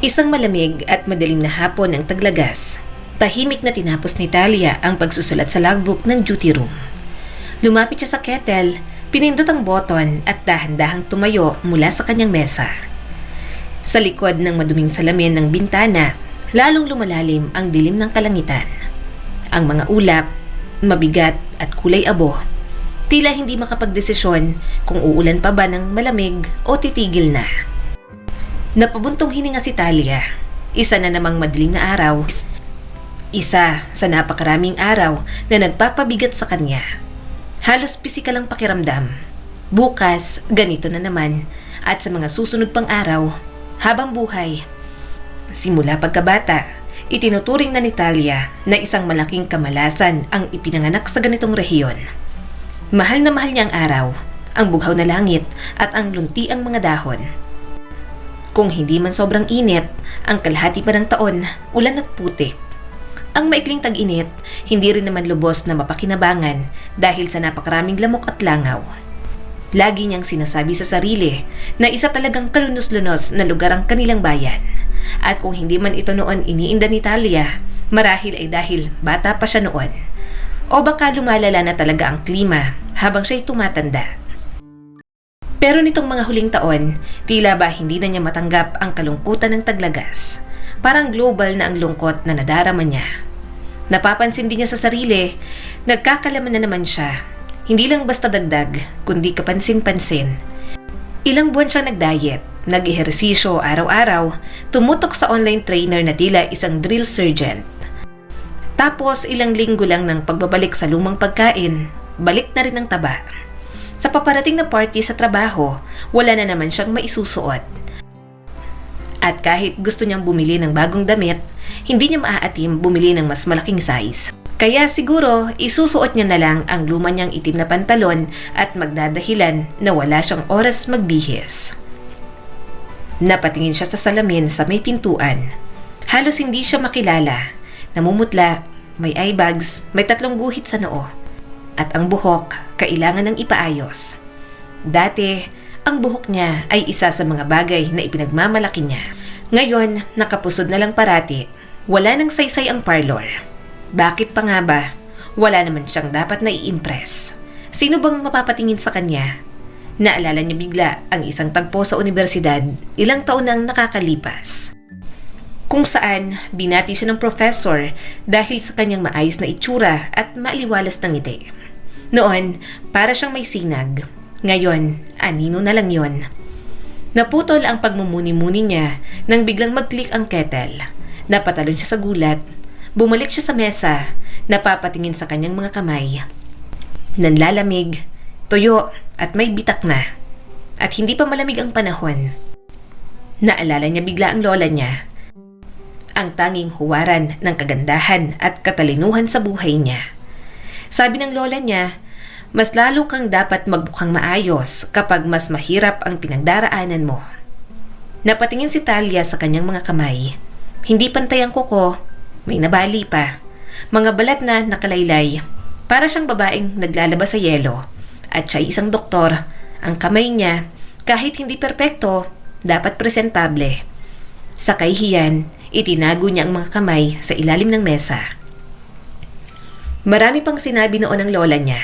Isang malamig at madaling na hapon ng Taglagas. Tahimik na tinapos ni Talia ang pagsusulat sa logbook ng duty room. Lumapit siya sa kettle, pinindot ang button at dahan-dahang tumayo mula sa kanyang mesa. Sa likod ng maduming salamin ng bintana, lalong lumalalim ang dilim ng kalangitan. Ang mga ulap, mabigat at kulay abo, tila hindi makapagdesisyon kung uulan pa ba ng malamig o titigil na. Napabuntong hininga si Talia. Isa na namang madilim na araw. Isa sa napakaraming araw na nagpapabigat sa kanya. Halos pisikal ang pakiramdam. Bukas, ganito na naman. At sa mga susunod pang araw, habang buhay. Simula pagkabata, itinuturing na ni Talia na isang malaking kamalasan ang ipinanganak sa ganitong rehiyon. Mahal na mahal niya ang araw, ang bughaw na langit at ang lunti ang mga dahon. Kung hindi man sobrang init, ang kalahati pa ng taon, ulan at putik. Ang maikling tag-init, hindi rin naman lubos na mapakinabangan dahil sa napakaraming lamok at langaw. Lagi niyang sinasabi sa sarili na isa talagang kalunos-lunos na lugar ang kanilang bayan. At kung hindi man ito noon iniinda ni Talia, marahil ay dahil bata pa siya noon. O baka lumalala na talaga ang klima habang siya'y tumatanda. Pero nitong mga huling taon, tila ba hindi na niya matanggap ang kalungkutan ng Taglagas. Parang global na ang lungkot na nadarama niya. Napapansin din niya sa sarili, nagkakalaman na naman siya. Hindi lang basta dagdag, kundi kapansin-pansin. Ilang buwan siyang nag-diet, nag-ehersisyo araw-araw, tumutok sa online trainer na tila isang drill sergeant. Tapos ilang linggo lang ng pagbabalik sa lumang pagkain, balik na rin ang taba. Sa paparating na party sa trabaho, wala na naman siyang maisusuot. At kahit gusto niyang bumili ng bagong damit, hindi niya maaatim bumili ng mas malaking size. Kaya siguro isusuot niya na lang ang luma niyang itim na pantalon at magdadahilan na wala siyang oras magbihis. Napatingin siya sa salamin sa may pintuan. Halos hindi siya makilala. Namumutla, may eye bags, may 3 guhit sa noo. At ang buhok, kailangan ng ipaayos. Dati, ang buhok niya ay isa sa mga bagay na ipinagmamalaki niya. Ngayon, nakapusod na lang parati. Wala nang saysay ang parlor. Bakit pa nga ba? Wala naman siyang dapat na i-impress. Sino bang mapapatingin sa kanya? Naalala niya bigla ang isang tagpo sa universidad ilang taon nang nakakalipas. Kung saan, binati siya ng professor dahil sa kanyang maayos na itsura at maaliwalas ng ngiti. Noon, para siyang may sinag. Ngayon, anino na lang yon. Naputol ang pagmumuni-muni niya nang biglang mag-click ang kettle. Napatalon siya sa gulat. Bumalik siya sa mesa, napapatingin sa kanyang mga kamay. Nanlalamig, tuyo at may bitak na. At hindi pa malamig ang panahon. Naalala niya bigla ang lola niya. Ang tanging huwaran ng kagandahan at katalinuhan sa buhay niya. Sabi ng lola niya, mas lalo kang dapat magbukhang maayos kapag mas mahirap ang pinagdaraanan mo. Napatingin si Talia sa kanyang mga kamay. Hindi pantay ang kuko, may nabali pa. Mga balat na nakalaylay. Para siyang babaeng naglalaba sa yelo. At siya isang doktor. Ang kamay niya, kahit hindi perpekto, dapat presentable. Sa kahihiyan, itinago niya ang mga kamay sa ilalim ng mesa. Marami pang sinabi noon ng lola niya.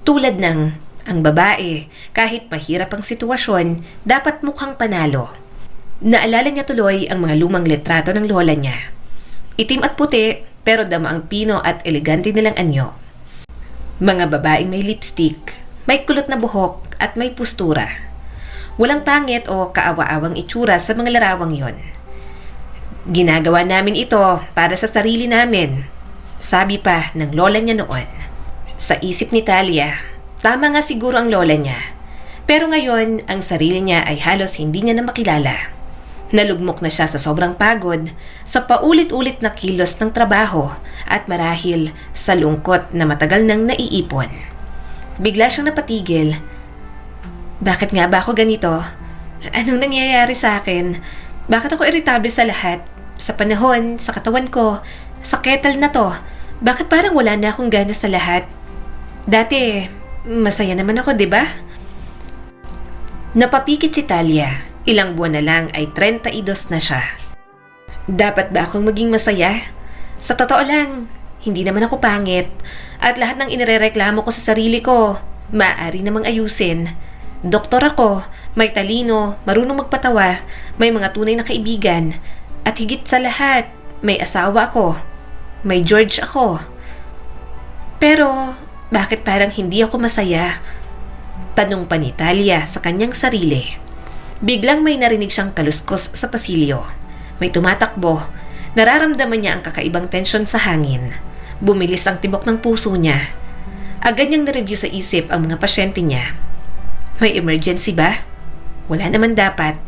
Tulad ng, ang babae, kahit mahirap ang sitwasyon, dapat mukhang panalo. Naalala niya tuloy ang mga lumang litrato ng lola niya. Itim at puti, pero dama ang pino at elegante nilang anyo. Mga babaeng may lipstick, may kulot na buhok at may postura. Walang pangit o kaawa-awang itsura sa mga larawang yon. Ginagawa namin ito para sa sarili namin, sabi pa ng lola niya noon. Sa isip ni Talia, tama nga siguro ang lola niya. Pero ngayon, ang sarili niya ay halos hindi niya na makilala. Nalugmok na siya sa sobrang pagod, sa paulit-ulit na kilos ng trabaho at marahil sa lungkot na matagal nang naiipon. Bigla siyang napatigil. Bakit nga ba ako ganito? Anong nangyayari sa akin? Bakit ako irritable sa lahat? Sa panahon, sa katawan ko, sa kettle na to, bakit parang wala na akong gana sa lahat? Dati, masaya naman ako, di ba? Napapikit si Talia. Ilang buwan na lang ay 32 na siya. Dapat ba akong maging masaya? Sa totoo lang, hindi naman ako pangit. At lahat ng inirereklamo ko sa sarili ko, maaari namang ayusin. Doktor ako, may talino, marunong magpatawa, may mga tunay na kaibigan. At higit sa lahat, may asawa ako. May George ako. Pero, bakit parang hindi ako masaya? Tanong pa ni Talia sa kanyang sarili. Biglang may narinig siyang kaluskos sa pasilyo. May tumatakbo. Nararamdaman niya ang kakaibang tensyon sa hangin. Bumilis ang tibok ng puso niya. Agad niyang na-review sa isip ang mga pasyente niya. May emergency ba? Wala naman dapat.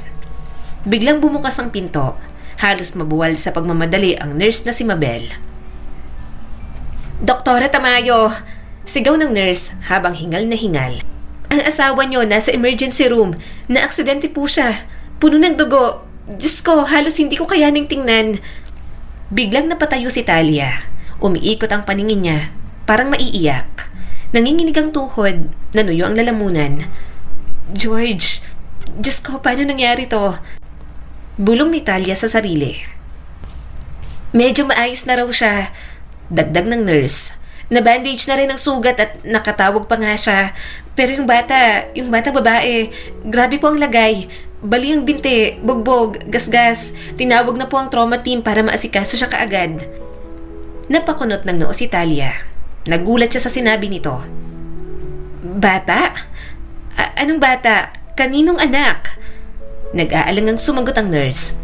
Biglang bumukas ang pinto. Halos mabuwal sa pagmamadali ang nurse na si Mabel. Doktora Tamayo! Sigaw ng nurse habang hingal na hingal. Ang asawa niyo nasa emergency room. Na-aksidente po siya. Puno ng dugo. Diyos ko, halos hindi ko kayaning tingnan. Biglang napatayo si Talia. Umiikot ang paningin niya. Parang maiiyak. Nanginginig ang tuhod. Nanuyo ang lalamunan. George, Diyos ko, paano nangyari to? Bulong ni Talia sa sarili. Medyo maayos na raw siya. Dagdag ng nurse. Na-bandage na rin ang sugat at nakatawag pa nga siya. Pero yung bata babae, grabe po ang lagay. Bali ang binti, bugbog, gasgas. Tinawag na po ang trauma team para maasikaso siya kaagad. Napakunot ng noo si Talia. Nagulat siya sa sinabi nito. Bata? Anong bata? Kaninong anak? Nag-aalangang sumagot ang nurse.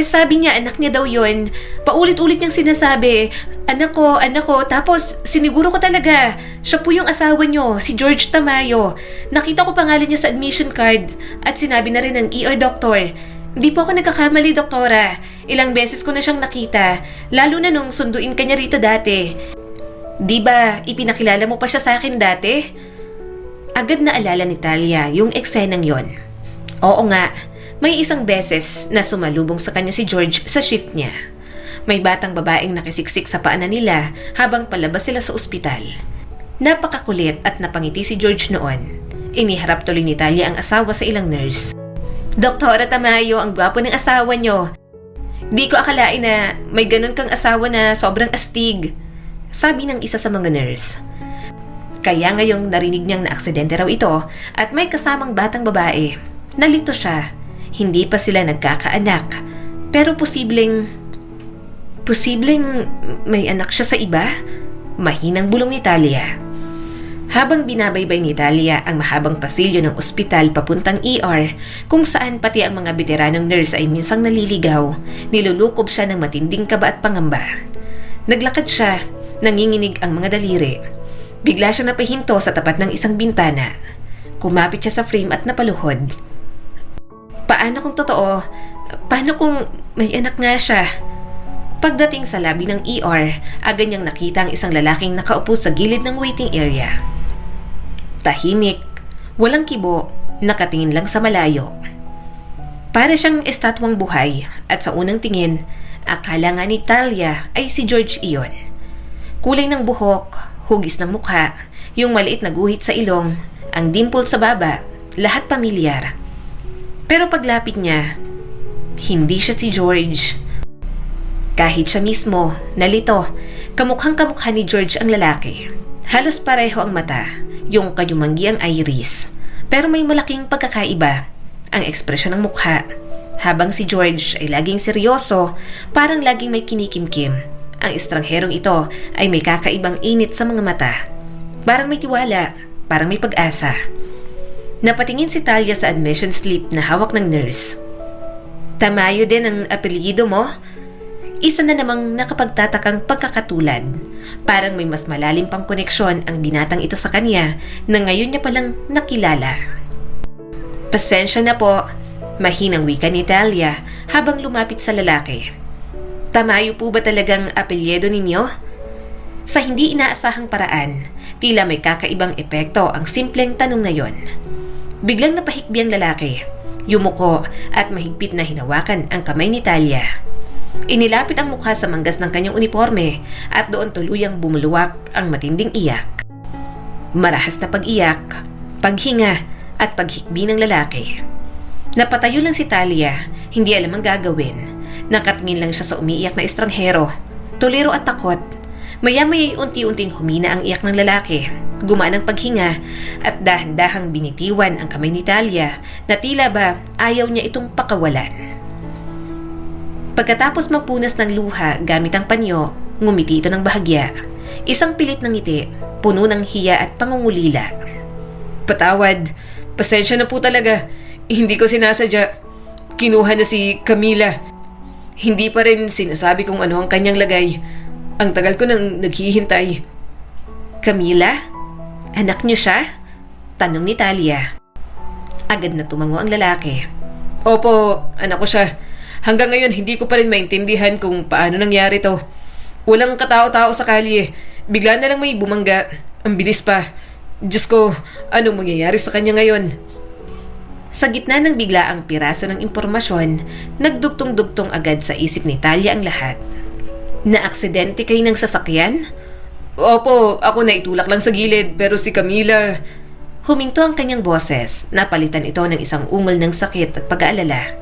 Sabi niya anak niya daw yon. Paulit-ulit niyang sinasabi, anak ko, tapos siniguro ko talaga, siya po yung asawa niyo, si George Tamayo. Nakita ko pangalan niya sa admission card at sinabi na rin ng ER doctor. Hindi po ako nagkakamali, doktora. Ilang beses ko na siyang nakita, lalo na nung sunduin ka niya rito dati. Di ba, ipinakilala mo pa siya sa akin dati? Agad na alala ni Talia yung eksenang yon. Oo nga, may isang beses na sumalubong sa kanya si George sa shift niya. May batang babaeng nakisiksik sa paanan nila habang palabas sila sa ospital. Napakakulit at napangiti si George noon. Iniharap tuloy ni Talia ang asawa sa ilang nurse. Doktora Tamayo, ang gwapo ng asawa niyo. Di ko akalain na may ganun kang asawa na sobrang astig. Sabi ng isa sa mga nurse. Kaya ngayong narinig niyang na-aksidente raw ito at may kasamang batang babae. Nalito siya. Hindi pa sila nagkakaanak. Pero posibleng may anak siya sa iba? Mahinang bulong ni Talia. Habang binabaybay ni Talia ang mahabang pasilyo ng ospital papuntang ER, kung saan pati ang mga veteranong nurse ay minsang naliligaw, nilulukob siya ng matinding kaba at pangamba. Naglakad siya, nanginginig ang mga daliri. Bigla siya napahinto sa tapat ng isang bintana. Kumapit siya sa frame at napaluhod. Paano kung totoo? Paano kung may anak nga siya? Pagdating sa labi ng ER, agad niyang nakita ang isang lalaking nakaupo sa gilid ng waiting area. Tahimik, walang kibo, nakatingin lang sa malayo. Para siyang estatwang buhay at sa unang tingin, akala nga ni Talia ay si George iyon. Kulay ng buhok, hugis ng mukha, yung maliit na guhit sa ilong, ang dimple sa baba, lahat pamilyar. Pero paglapit niya, hindi siya si George. Kahit siya mismo, nalito, kamukhang kamukha ni George ang lalaki. Halos pareho ang mata, yung kayumanggi ang iris. Pero may malaking pagkakaiba, ang ekspresyon ng mukha. Habang si George ay laging seryoso, parang laging may kinikimkim. Ang estrangherong ito ay may kakaibang init sa mga mata. Parang may tiwala, parang may pag-asa. Napatingin si Talia sa admission slip na hawak ng nurse. Tamayo din ang apelyido mo? Isa na namang nakapagtatakang pagkakatulad. Parang may mas malalim pang koneksyon ang binatang ito sa kanya na ngayon niya palang nakilala. Pasensya na po, mahinang wika ni Talia habang lumapit sa lalaki. Tamayo po ba talagang apelyido ninyo? Sa hindi inaasahang paraan, tila may kakaibang epekto ang simpleng tanong na yon. Biglang napahikbi ang lalaki. Yumuko at mahigpit na hinawakan ang kamay ni Talia. Inilapit ang mukha sa manggas ng kanyang uniforme at doon tuluyang bumuluwak ang matinding iyak. Marahas na pag-iyak, paghinga at paghikbi ng lalaki. Napatayo lang si Talia, hindi alam ang gagawin. Nakatingin lang siya sa umiiyak na estranghero. Tuliro at takot. Maya-maya unti-unting humina ang iyak ng lalaki. Gumaan ang paghinga at dahan-dahang binitiwan ang kamay ni Talia na tila ba ayaw niya itong pakawalan. Pagkatapos magpunas ng luha gamit ang panyo, ngumiti ito ng bahagya. Isang pilit ng ngiti, puno ng hiya at pangungulila. Patawad, pasensya na po talaga. Hindi ko sinasadya. Kinuha na si Camila. Hindi pa rin sinasabi kung ano ang kanyang lagay. Ang tagal ko nang naghihintay. Camila? Anak niyo siya? Tanong ni Talia. Agad na tumango ang lalaki. Opo, anak ko siya. Hanggang ngayon hindi ko pa rin maintindihan kung paano nangyari to. Walang katao-tao sa kalye. Bigla na lang may bumangga. Ang bilis pa. Diyos ko, anong mangyayari sa kanya ngayon? Sa gitna ng biglaang piraso ng impormasyon, nagdugtong-dugtong agad sa isip ni Talia ang lahat. Na-aksidente kayo ng sasakyan? Opo, ako na itulak lang sa gilid pero si Camila... Huminto ang kanyang boses, napalitan ito ng isang ungol ng sakit at pag-aalala.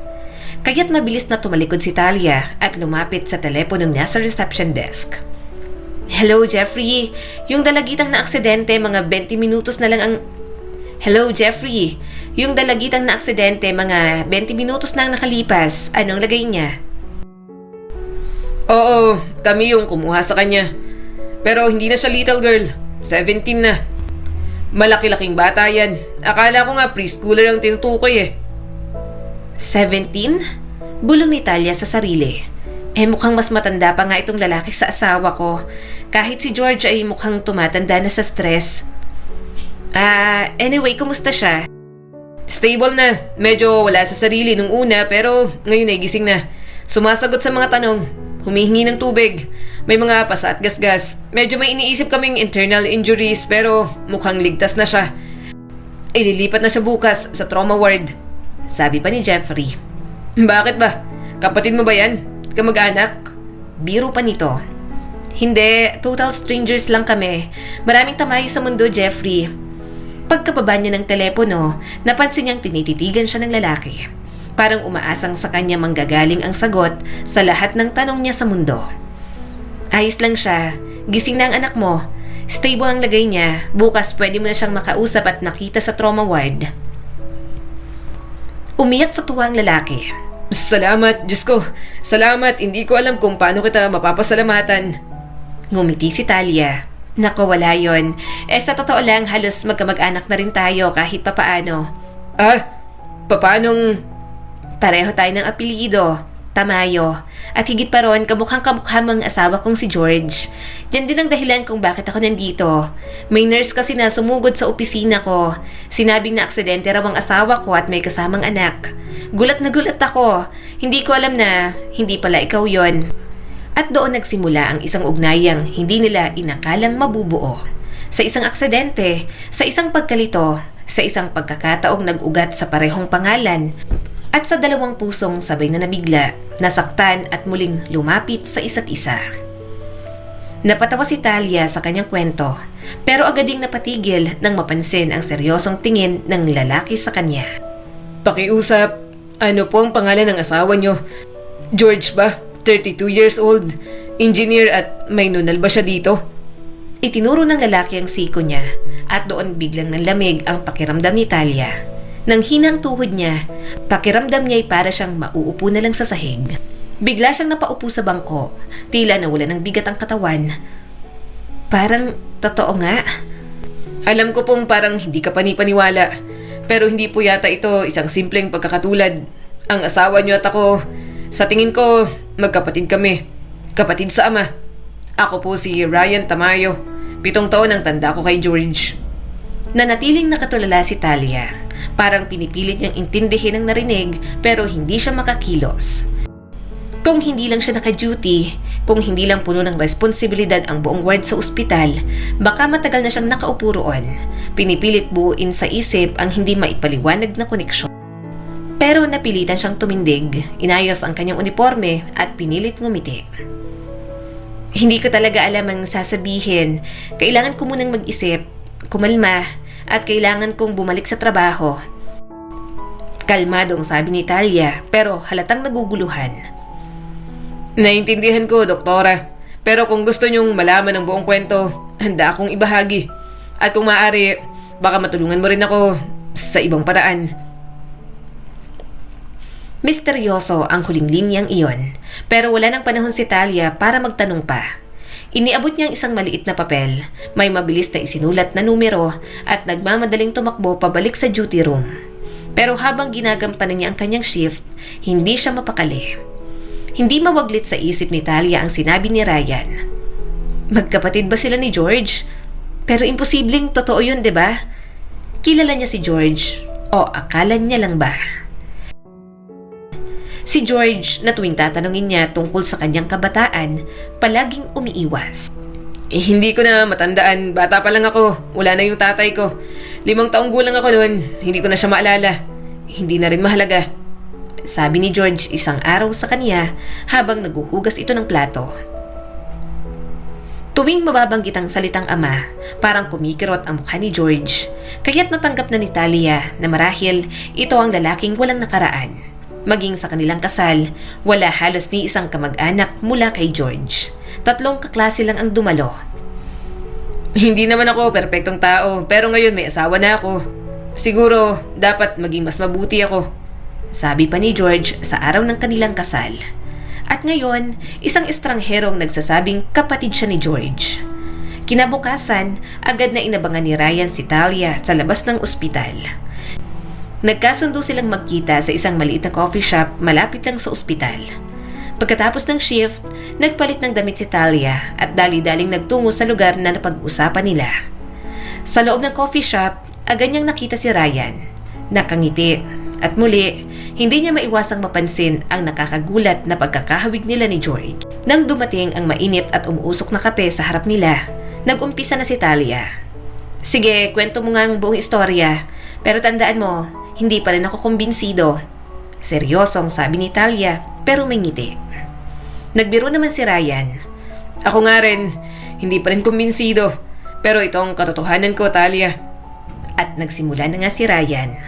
Kaya't mabilis na tumalikod si Talia at lumapit sa teleponong nasa reception desk. Hello, Jeffrey. Yung dalagitang na aksidente, mga 20 minutos na lang ang... Hello, Jeffrey. Yung dalagitang na aksidente, mga 20 minutos na ang nakalipas. Anong lagay niya? Oo, kami yung kumuha sa kanya. Pero hindi na siya little girl. 17 na. Malaki-laking bata yan. Akala ko nga preschooler ang tinutukoy eh. 17? Bulong ni Talia sa sarili. Mukhang mas matanda pa nga itong lalaki sa asawa ko. Kahit si George ay mukhang tumatanda na sa stress. Anyway, kumusta siya? Stable na. Medyo wala sa sarili nung una pero ngayon ay gising na. Sumasagot sa mga tanong. Humihingi ng tubig. May mga pasa at gasgas. Medyo may iniisip kaming internal injuries pero mukhang ligtas na siya. Ililipat na siya bukas sa trauma ward. Sabi pa ni Jeffrey. Bakit ba? Kapatid mo ba yan? Kamag-anak? Biro pa nito. Hindi, total strangers lang kami. Maraming tamay sa mundo, Jeffrey. Pagkababa niya ng telepono, napansin niyang tinititigan siya ng lalaki. Parang umaasang sa kanya manggagaling ang sagot sa lahat ng tanong niya sa mundo. Ayos lang siya. Gising na ang anak mo. Stable ang lagay niya. Bukas pwede mo na siyang makausap at nakita sa trauma ward. Umiyak sa tuwa ang lalaki. Salamat, Diyos ko. Salamat, hindi ko alam kung paano kita mapapasalamatan. Ngumiti si Talia. Naku, wala yun. Sa totoo lang, halos magkamag-anak na rin tayo kahit papaano. Papanong... Pareho tayo ng apelyido, Tamayo. At higit pa ron, kamukhang-kamukha mo ang asawa kong si George. Yan din ang dahilan kung bakit ako nandito. May nurse kasi na sumugod sa opisina ko. Sinabing na aksidente raw ang asawa ko at may kasamang anak. Gulat na gulat ako. Hindi ko alam na hindi pala ikaw yon. At doon nagsimula ang isang ugnayang hindi nila inakalang mabubuo. Sa isang aksidente, sa isang pagkalito, sa isang pagkakataong nag-ugat sa parehong pangalan, at sa dalawang pusong sabay na nabigla, nasaktan at muling lumapit sa isa't isa. Napatawa si Talia sa kanyang kwento, pero agad ding napatigil nang mapansin ang seryosong tingin ng lalaki sa kanya. Pakiusap, ano po ang pangalan ng asawa niyo? George ba? 32 years old, engineer at may nunal ba siya dito? Itinuro ng lalaki ang siko niya at doon biglang nanlamig ang pakiramdam ni Talia. Nang hinang tuhod niya, pakiramdam niya ay para siyang mauupo na lang sa sahig. Bigla siyang napaupo sa bangko, tila nawala ng bigat ang katawan. Parang totoo nga. Alam ko pong parang hindi ka panipaniwala, pero hindi po yata ito isang simpleng pagkakatulad. Ang asawa niyo at ako, sa tingin ko, magkapatid kami. Kapatid sa ama. Ako po si Ryan Tamayo. 7 taon ang tanda ko kay George. Nanatiling nakatulala si Talia. Parang pinipilit niyang intindihin ang narinig pero hindi siya makakilos. Kung hindi lang siya naka-duty, kung hindi lang puno ng responsibilidad ang buong ward sa ospital, baka matagal na siyang nakaupo roon. Pinipilit buuin sa isip ang hindi maipaliwanag na koneksyon. Pero napilitan siyang tumindig, inayos ang kanyang uniforme at pinilit ngumiti. Hindi ko talaga alam ang sasabihin. Kailangan ko munang mag-isip, kumalma, at kailangan kong bumalik sa trabaho. Kalmadong sabi ni Talia pero halatang naguguluhan. Naintindihan ko, doktora. Pero kung gusto niyong malaman ang buong kwento, handa akong ibahagi. At kung maaari, baka matulungan mo rin ako sa ibang paraan. Misteryoso ang huling linyang iyon, pero wala nang panahon si Talia para magtanong pa. Iniabot niya ang isang maliit na papel, may mabilis na isinulat na numero at nagmamadaling tumakbo pabalik sa duty room. Pero habang ginagampanan niya ang kanyang shift, hindi siya mapakali. Hindi mawaglit sa isip ni Talia ang sinabi ni Ryan. Magkapatid ba sila ni George? Pero imposibleng totoo yun, 'di ba? Kilala niya si George o akala niya lang ba? Si George na tuwing tatanungin niya tungkol sa kanyang kabataan, palaging umiiwas. Hindi ko na matandaan. Bata pa lang ako. Wala na yung tatay ko. 5 taong gulang ako noon. Hindi ko na siya maalala. Hindi na rin mahalaga. Sabi ni George isang araw sa kanya habang naguhugas ito ng plato. Tuwing mababanggit ang salitang ama, parang kumikirot ang mukha ni George. Kaya't natanggap na ni Talia na marahil ito ang lalaking walang nakaraan. Maging sa kanilang kasal, wala halos ni isang kamag-anak mula kay George. 3 kaklase lang ang dumalo. Hindi naman ako perpektong tao, pero ngayon may asawa na ako. Siguro, dapat maging mas mabuti ako. Sabi pa ni George sa araw ng kanilang kasal. At ngayon, isang estrangherong nagsasabing kapatid siya ni George. Kinabukasan, agad na inabangan ni Ryan si Talia sa labas ng ospital. Nagkasundo silang magkita sa isang maliit na coffee shop malapit lang sa ospital. Pagkatapos ng shift, nagpalit ng damit si Talia at dali-daling nagtungo sa lugar na napag-usapan nila. Sa loob ng coffee shop, agad niyang nakita si Ryan. Nakangiti at muli, hindi niya maiwasang mapansin ang nakakagulat na pagkakahawig nila ni George. Nang dumating ang mainit at umuusok na kape sa harap nila, nag-umpisa na si Talia. Sige, kwento mo nga ang buong istorya, pero tandaan mo, hindi pa rin ako kumbinsido. Seryosong sabi ni Talia pero may ngiti. Nagbiro naman si Ryan. Ako nga rin, hindi pa rin kumbinsido. Pero ito ang katotohanan ko, Talia. At nagsimula na nga si Ryan.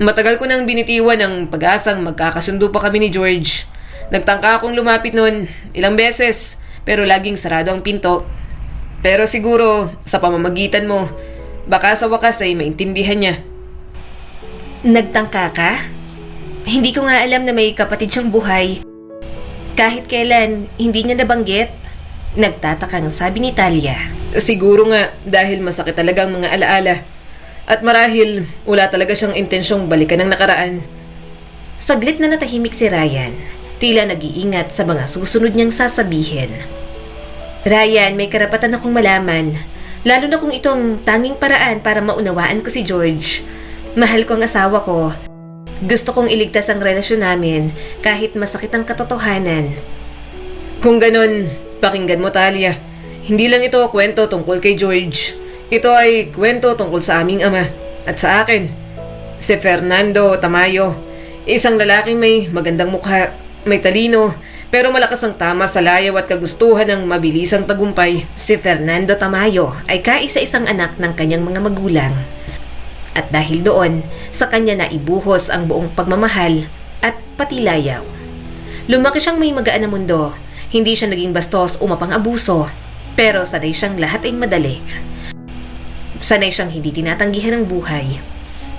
Matagal ko nang binitiwan ang pag-asang magkakasundo pa kami ni George. Nagtangka akong lumapit noon ilang beses, pero laging sarado ang pinto. Pero siguro, sa pamamagitan mo, baka sa wakas ay maintindihan niya. Nagtangka ka? Hindi ko nga alam na may kapatid siyang buhay. Kahit kailan, hindi niya nabanggit. Nagtatakang sabi ni Talia. Siguro nga dahil masakit talaga ang mga alaala. At marahil wala talaga siyang intensyong balikan ng nakaraan. Saglit na natahimik si Ryan. Tila nag-iingat sa mga susunod niyang sasabihin. Ryan, may karapatan akong malaman. Lalo na kung ito ang tanging paraan para maunawaan ko si George. Mahal ko ang asawa ko. Gusto kong iligtas ang relasyon namin kahit masakit ang katotohanan. Kung ganon, pakinggan mo, Talia. Hindi lang ito kwento tungkol kay George. Ito ay kwento tungkol sa aming ama at sa akin. Si Fernando Tamayo, isang lalaking may magandang mukha, may talino, pero malakas ang tama sa layaw at kagustuhan ng mabilisang tagumpay. Si Fernando Tamayo ay kaisa-isang anak ng kanyang mga magulang. At dahil doon, sa kanya na ibuhos ang buong pagmamahal at pati layaw. Lumaki siyang may magaan na mundo. Hindi siya naging bastos o mapang-abuso, pero sanay siyang lahat ay madali. Sanay siyang hindi tinatanggihan ng buhay.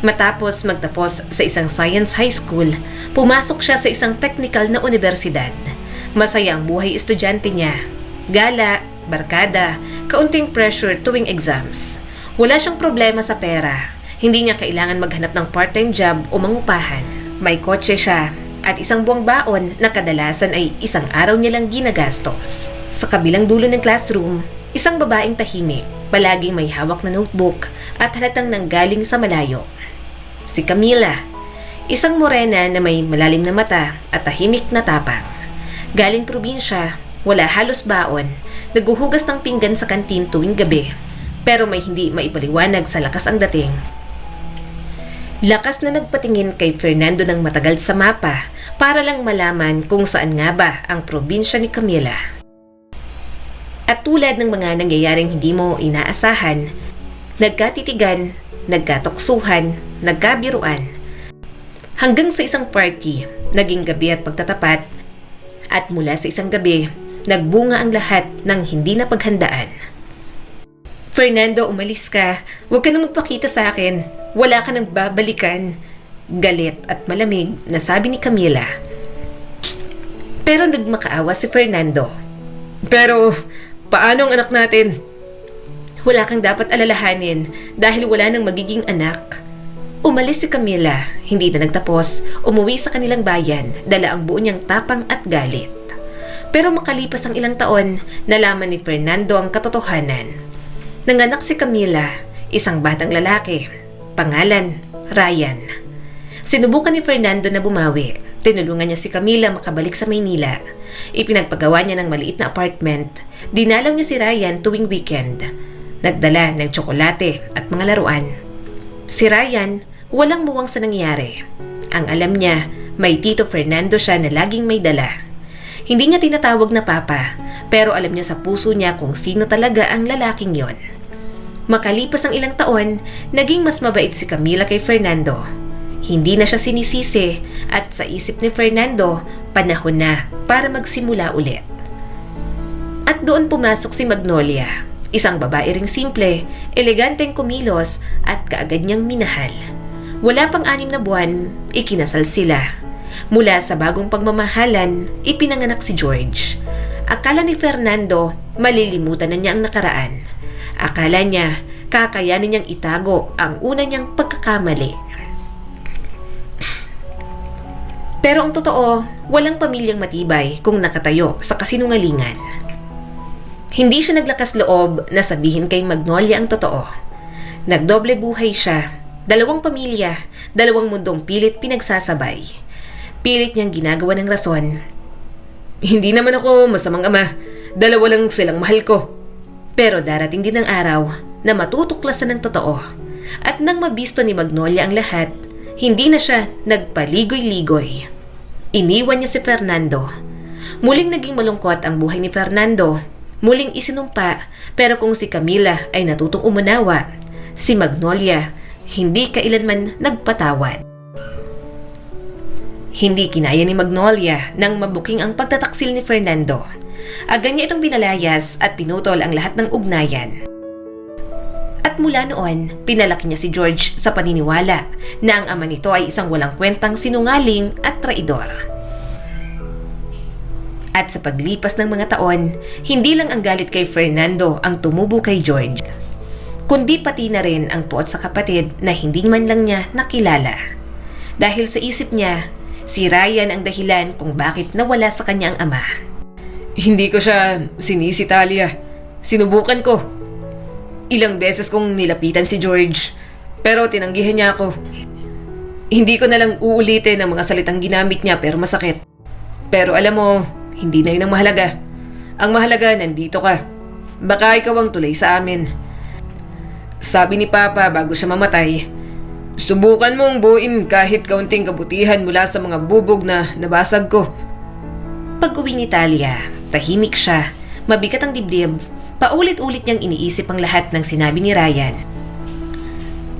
Matapos magtapos sa isang science high school, pumasok siya sa isang technical na universidad. Masaya ang buhay estudyante niya. Gala, barkada, kaunting pressure tuwing exams. Wala siyang problema sa pera. Hindi niya kailangan maghanap ng part-time job o mangupahan. May kotse siya at isang buwang baon na kadalasan ay isang araw niya lang ginagastos. Sa kabilang dulo ng classroom, isang babaeng tahimik, palaging may hawak na notebook at halatang nanggaling sa malayo. Si Camila, isang morena na may malalim na mata at tahimik na tapang. Galing probinsya, wala halos baon, naghuhugas ng pinggan sa kantin tuwing gabi, pero may hindi maipaliwanag sa lakas ang dating. Lakas na nagpatingin kay Fernando ng matagal sa mapa para lang malaman kung saan nga ba ang probinsya ni Camila. At tulad ng mga nangyayaring hindi mo inaasahan, nagkatitigan, nagkatoksuhan, nagkabiruan, Hanggang sa isang party, naging gabi at pagtatapat, at mula sa isang gabi, nagbunga ang lahat ng hindi napaghandaan. Fernando, umalis ka. Huwag ka nang magpakita sa akin. Wala ka nang babalikan. Galit at malamig na sabi ni Camila. Pero nagmakaawa si Fernando. Pero, paano ang anak natin? Wala kang dapat alalahanin dahil wala nang magiging anak. Umalis si Camila, hindi na nagtapos, umuwi sa kanilang bayan, dala ang buo niyang tapang at galit. Pero makalipas ang ilang taon, nalaman ni Fernando ang katotohanan. Nanganak si Camila, isang batang lalaki, pangalan Ryan. Sinubukan ni Fernando na bumawi. Tinulungan niya si Camila makabalik sa Maynila. Ipinagpagawa niya ng maliit na apartment. Dinalaw niya si Ryan tuwing weekend. Nagdala ng tsokolate at mga laruan. Si Ryan, walang muwang sa nangyari. Ang alam niya, may Tito Fernando siya na laging may dala. Hindi niya tinatawag na papa, pero alam niya sa puso niya kung sino talaga ang lalaking yon. Makalipas ang ilang taon, naging mas mabait si Camila kay Fernando. Hindi na siya sinisisi at sa isip ni Fernando, panahon na para magsimula ulit. At doon pumasok si Magnolia, isang babae ring simple, eleganteng kumilos at kaagad niyang minahal. Wala pang 6 na buwan, ikinasal sila. Mula sa bagong pagmamahalan, ipinanganak si George. Akala ni Fernando, malilimutan na niya ang nakaraan. Akala niya, kakayanin niyang itago ang una niyang pagkakamali. Pero ang totoo, walang pamilyang matibay kung nakatayo sa kasinungalingan. Hindi siya naglakas loob na sabihin kay Magnolia ang totoo. Nagdoble buhay siya. 2 pamilya, 2 mundong pilit pinagsasabay. Pilit niyang ginagawa ng rason. Hindi naman ako masamang ama. 2 lang silang mahal ko. Pero darating din ang araw na matutuklasan ng totoo. At nang mabisto ni Magnolia ang lahat, hindi na siya nagpaligoy-ligoy. Iniwan niya si Fernando. Muling naging malungkot ang buhay ni Fernando. Muling isinumpa, pero kung si Camila ay natutong umunawa, si Magnolia hindi kailanman nagpatawad. Hindi kinaya ni Magnolia nang mabuking ang pagtataksil ni Fernando. Agad niya itong pinalayas at pinutol ang lahat ng ugnayan. At mula noon, pinalaki niya si George sa paniniwala na ang ama nito ay isang walang kwentang sinungaling at traidor. At sa paglipas ng mga taon, hindi lang ang galit kay Fernando ang tumubo kay George, kundi pati na rin ang puot sa kapatid na hindi man lang niya nakilala. Dahil sa isip niya, si Ryan ang dahilan kung bakit nawala sa kanya ang ama. Hindi ko siya sinisi, Talia. Sinubukan ko. Ilang beses kong nilapitan si George, pero tinanggihan niya ako. Hindi ko na lang uulitin ang mga salitang ginamit niya pero masakit. Pero alam mo, hindi na yun ang mahalaga. Ang mahalaga, nandito ka. Baka ikaw ang tulay sa amin. Sabi ni Papa bago siya mamatay, subukan mong buuin kahit kaunting kabutihan mula sa mga bubog na nabasag ko. Pag-uwi ni Talia, tahimik siya, mabigat ang dibdib. Paulit-ulit niyang iniisip ang lahat ng sinabi ni Ryan.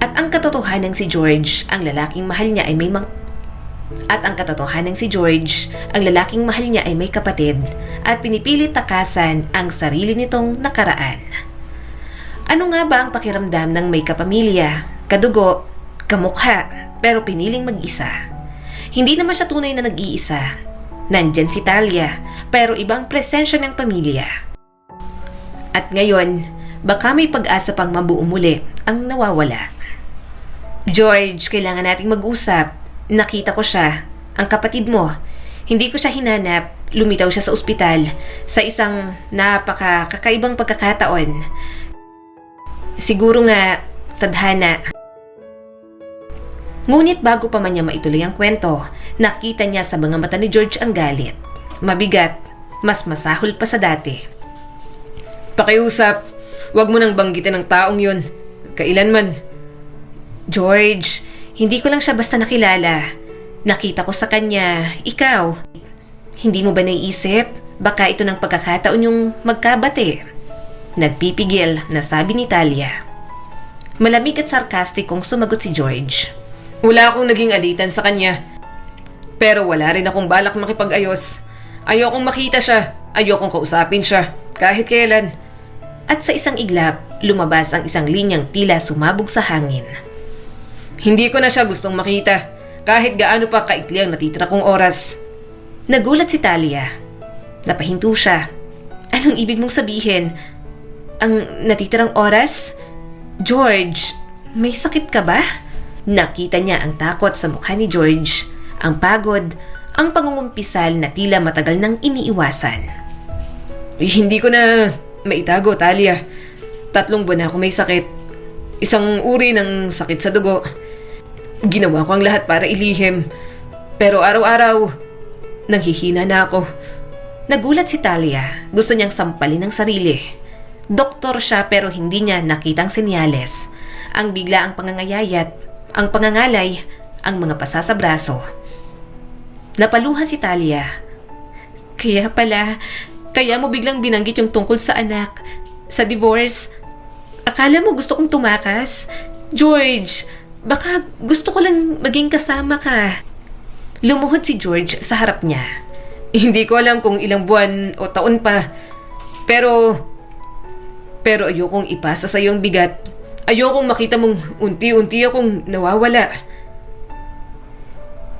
At ang katotohanan si George, ang lalaking mahal niya ay may kapatid at pinipilit takasan ang sarili nitong nakaraan. Ano nga ba ang pakiramdam ng may kapamilya, kadugo, kamukha, pero piniling mag-isa? Hindi naman siya tunay na nag-iisa. Nandyan si Talia, pero ibang presensya ng pamilya. At ngayon, baka may pag-asa pang mabuo muli ang nawawala. George, kailangan nating mag-usap. Nakita ko siya, ang kapatid mo. Hindi ko siya hinanap. Lumitaw siya sa ospital sa isang napakakaibang pagkakataon. Siguro nga, tadhana. Ngunit bago pa man niya maituloy ang kwento, nakita niya sa mga mata ni George ang galit. Mabigat, mas masahol pa sa dati. Pakiusap, wag mo nang banggitin ang taong yun. Kailanman. George, hindi ko lang siya basta nakilala. Nakita ko sa kanya, ikaw. Hindi mo ba naiisip? Baka ito ng pagkakataon yung magkabate. Nagpipigil na sabi ni Talia. Malamig at sarcastic kung sumagot si George. Wala akong naging alitan sa kanya. Pero wala rin akong balak makipag-ayos. Ayokong makita siya. Ayokong kausapin siya. Kahit kailan. At sa isang iglap, lumabas ang isang linyang tila sumabog sa hangin. Hindi ko na siya gustong makita. Kahit gaano pa kaikli ang natitira kong oras. Nagulat si Talia. Napahinto siya. Anong ibig mong sabihin? Ang natitirang oras? George, may sakit ka ba? Nakita niya ang takot sa mukha ni George, ang pagod, ang pangungumpisal na tila matagal nang iniiwasan. Hindi ko na maitago, Talia. 3 buwan na ako may sakit. Isang uri ng sakit sa dugo. Ginawa ko ang lahat para ilihim. Pero araw-araw, nanghihina na ako. Nagulat si Talia. Gusto niyang sampalin ang sarili. Doktor siya pero hindi niya nakitang senyales. Ang bigla ang pangangayayat, ang pangangalay, ang mga pasa sa braso. Napaluha si Talia. Kaya mo biglang binanggit yung tungkol sa anak, sa divorce. Akala mo gusto kong tumakas? George, baka gusto ko lang maging kasama ka. Lumuhod si George sa harap niya. Hindi ko alam kung ilang buwan o taon pa. Pero ayokong ipasa sa iyong bigat. Ayokong makita mong unti-unti akong nawawala.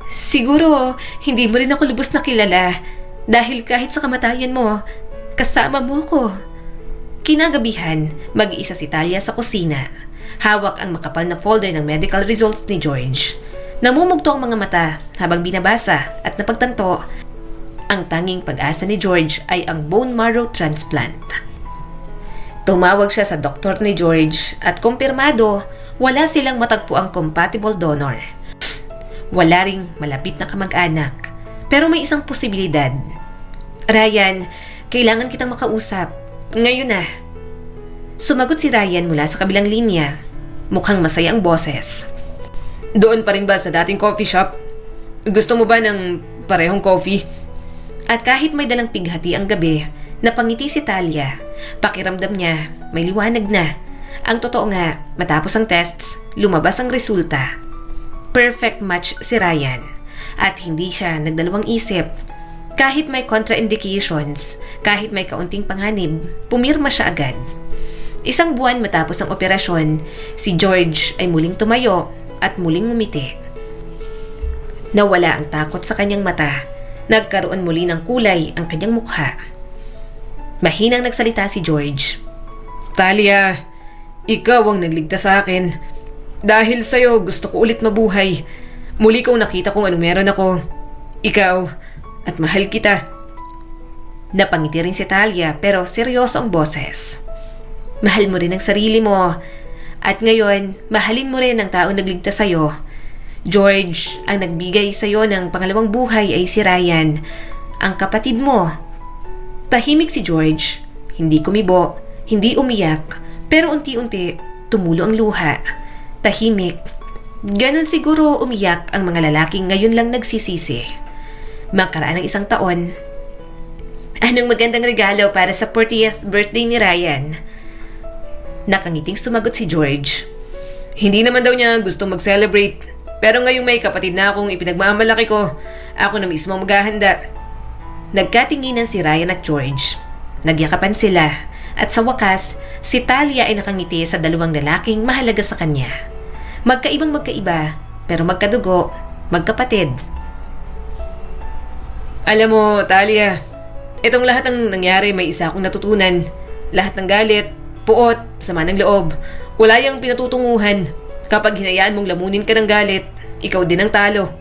Siguro, hindi mo rin ako lubos na kilala. Dahil kahit sa kamatayan mo, kasama mo ko. Kinagabihan, mag-iisa si Talia sa kusina. Hawak ang makapal na folder ng medical results ni George. Namumugto ang mga mata habang binabasa at napagtanto, ang tanging pag-asa ni George ay ang bone marrow transplant. Tumawag siya sa doktor ni George at kumpirmado, wala silang matagpo ang compatible donor. Wala ring malapit na kamag-anak. Pero may isang posibilidad. Ryan, kailangan kitang makausap. Ngayon na. Sumagot si Ryan mula sa kabilang linya. Mukhang masaya ang boses. Doon pa rin ba sa dating coffee shop? Gusto mo ba ng parehong coffee? At kahit may dalang pighati ang gabi, napangiti si Talia. Pakiramdam niya, may liwanag na. Ang totoo nga, matapos ang tests, lumabas ang resulta. Perfect match si Ryan. At hindi siya nagdalawang isip. Kahit may contraindications, kahit may kaunting panganib, pumirma siya agad. 1 buwan matapos ang operasyon, si George ay muling tumayo at muling ngumiti. Nawala ang takot sa kanyang mata. Nagkaroon muli ng kulay ang kanyang mukha. Mahinang nagsalita si George. Talia, ikaw ang nagligtas sa akin. Dahil sa'yo gusto ko ulit mabuhay. Muli kong nakita kung ano meron ako. Ikaw, at mahal kita. Napangiti rin si Talia pero seryoso ang boses. Mahal mo rin ang sarili mo. At ngayon, mahalin mo rin ang taong nagligtas sa'yo. George, ang nagbigay sa'yo ng pangalawang buhay ay si Ryan, ang kapatid mo. Tahimik si George. Hindi kumibo, hindi umiyak, pero unti-unti tumulo ang luha. Tahimik. Ganon siguro umiyak ang mga lalaking ngayon lang nagsisisi. Makaraan ng 1 taon. Anong magandang regalo para sa 40th birthday ni Ryan? Nakangiting sumagot si George. Hindi naman daw niya gusto mag-celebrate. Pero ngayong may kapatid na akong ipinagmamalaki ko, ako na mismo maghahanda. Nagkatinginan si Ryan at George. Nagyakapan sila. At sa wakas, si Talia ay nakangiti sa 2 lalaking mahalaga sa kanya. Magkaibang magkaiba, pero magkadugo, magkapatid. Alam mo, Talia, itong lahat ng nangyari may isa akong natutunan. Lahat ng galit, puot, sama ng loob, wala yang pinatutunguhan. Kapag hinayaan mong lamunin ka ng galit, ikaw din ang talo.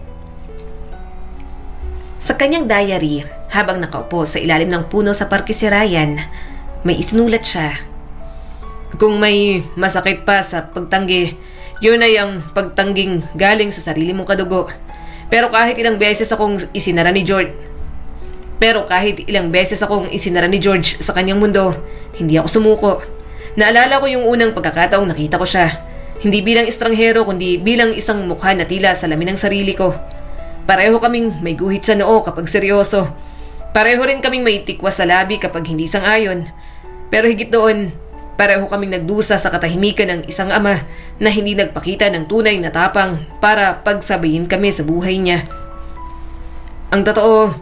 Sa kanyang diary, habang nakaupo sa ilalim ng puno sa parke si Ryan, may isinulat siya. Kung may masakit pa sa pagtanggi, yun ay ang pagtangging galing sa sarili mong kadugo. Pero kahit ilang beses akong isinara ni George sa kanyang mundo, hindi ako sumuko. Naalala ko yung unang pagkakataong nakita ko siya. Hindi bilang estranghero kundi bilang isang mukha na tila salamin ng sarili ko. Pareho kaming may guhit sa noo kapag seryoso. Pareho rin kaming may tikwas sa labi kapag hindi sang-ayon. Pero higit doon, Pareho kaming nagdusa sa katahimikan ng isang ama na hindi nagpakita ng tunay na tapang para pagsabayin kami sa buhay niya. Ang totoo,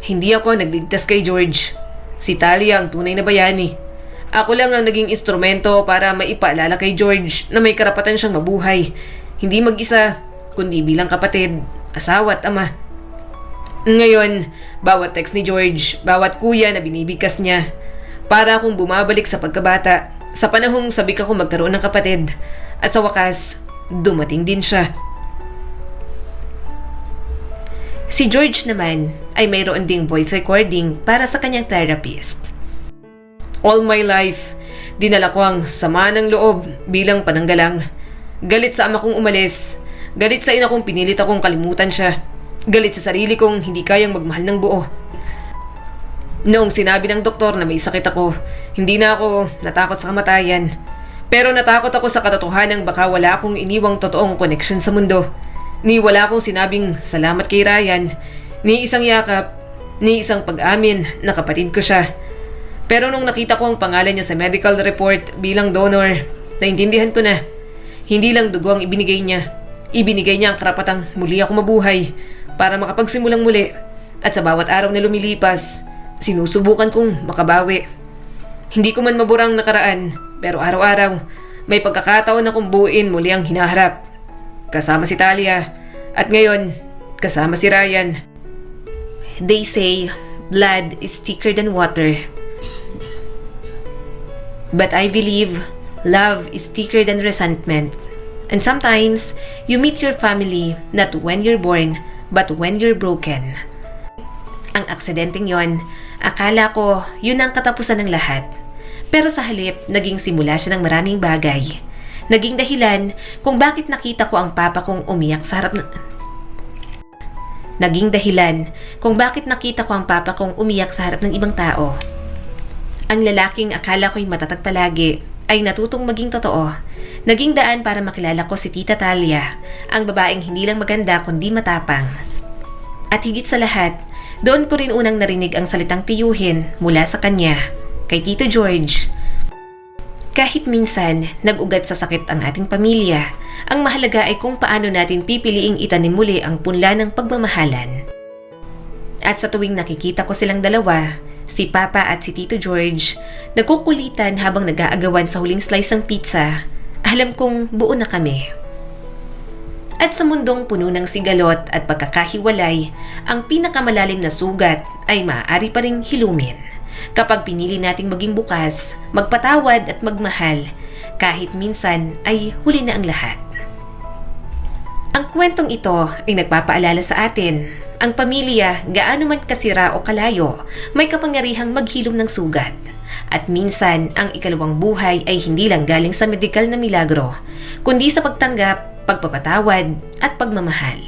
hindi ako nagligtas kay George. Si Talia ang tunay na bayani. Ako lang ang naging instrumento para maipaalala kay George na may karapatan siyang mabuhay. Hindi mag-isa, kundi bilang kapatid, asawa at ama. Ngayon, bawat text ni George, bawat kuya na binibigkas niya, para akong bumabalik sa pagkabata, sa panahong sabik ako magkaroon ng kapatid, at sa wakas, dumating din siya. Si George naman ay mayroon ding voice recording para sa kanyang therapist. All my life, dinala ko ang sama ng loob bilang pananggalang. Galit sa ama kong umalis, galit sa ina kong pinilit akong kalimutan siya, galit sa sarili kong hindi kayang magmahal ng buo. Noong sinabi ng doktor na may sakit ako, hindi na ako natakot sa kamatayan. Pero natakot ako sa katotohanan baka wala akong iniwang totoong connection sa mundo. Ni wala akong sinabing salamat kay Ryan, ni isang yakap, ni isang pag-amin na kapatid ko siya. Pero nung nakita ko ang pangalan niya sa medical report bilang donor, naintindihan ko na. Hindi lang dugo ang ibinigay niya. Ibinigay niya ang karapatang muli ako mabuhay para makapagsimulang muli. At sa bawat araw na lumilipas, sinusubukan kong makabawi. Hindi ko man maburang nakaraan, pero araw-araw, may pagkakataon na kong buuin muli ang hinaharap. Kasama si Talia, at ngayon, kasama si Ryan. They say, blood is thicker than water. But I believe, love is thicker than resentment. And sometimes, you meet your family not when you're born, but when you're broken. Ang aksidenteng yon, akala ko yun ang katapusan ng lahat. Pero sa halip, naging simula siya ng maraming bagay. Naging dahilan kung bakit nakita ko ang papa kong umiyak sa harap ng... Naging dahilan kung bakit nakita ko ang papa kong umiyak sa harap ng ibang tao. Ang lalaking akala ko'y matatag palagi ay natutong maging totoo. Naging daan para makilala ko si Tita Talia, ang babaeng hindi lang maganda kundi matapang. At higit sa lahat, doon ko rin unang narinig ang salitang tiyuhin mula sa kanya, kay Tito George. Kahit minsan nag-ugat sa sakit ang ating pamilya, ang mahalaga ay kung paano natin pipiliing itanim muli ang punla ng pagmamahalan. At sa tuwing nakikita ko silang dalawa, si Papa at si Tito George, nagkukulitan habang nag-aagawan sa huling slice ng pizza, alam kong buo na kami. At sa mundong puno ng sigalot at pagkakahiwalay, ang pinakamalalim na sugat ay maaari pa ring hilumin. Kapag pinili nating maging bukas, magpatawad at magmahal, kahit minsan ay huli na ang lahat. Ang kwentong ito ay nagpapaalala sa atin, ang pamilya, gaano man kasira o kalayo, may kapangyarihang maghilom ng sugat. At minsan, ang ikalawang buhay ay hindi lang galing sa medikal na milagro, kundi sa pagtanggap, pagpapatawad at pagmamahal.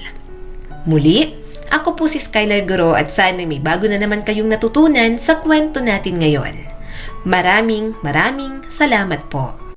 Muli, ako po si Skylar Guro at sana may bago na naman kayong natutunan sa kwento natin ngayon. Maraming salamat po.